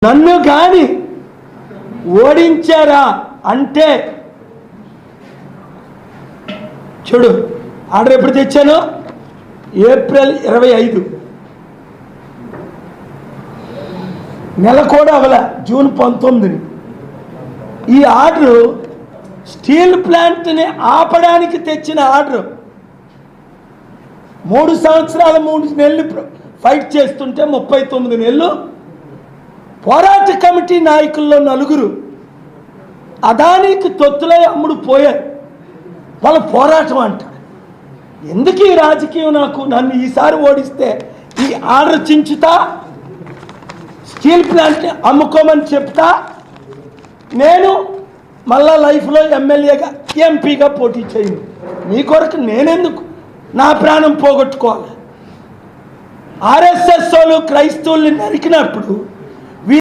నన్ను కానీ ఓడించారా అంటే చూడు, ఆర్డర్ ఎప్పుడు తెచ్చాను? ఏప్రిల్ 25, నెల కూడా అవల, జూన్ 19. ఈ ఆర్డరు స్టీల్ ప్లాంట్ని ఆపడానికి తెచ్చిన ఆర్డరు. 3 సంవత్సరాలు 3 నెలలు ఫైట్ చేస్తుంటే 39 నెలలు పోరాట కమిటీ నాయకుల్లో 4 అదానికి తొత్తులై అమ్ముడు పోయారు. వాళ్ళ పోరాటం అంట. ఎందుకు ఈ రాజకీయం? నన్ను ఈసారి ఓడిస్తే ఈ ఆర్డర్ చించుతా, స్టీల్ ప్లాంట్ అమ్ముకోమని చెప్తా, నేను మళ్ళా లైఫ్లో ఎమ్మెల్యేగా ఎంపీగా పోటీ చేయను. మీ కొరకు నేనెందుకు నా ప్రాణం పోగొట్టుకోవాలి? ఆర్ఎస్ఎస్ వాళ్ళు క్రైస్తవుల్ని నరికినప్పుడు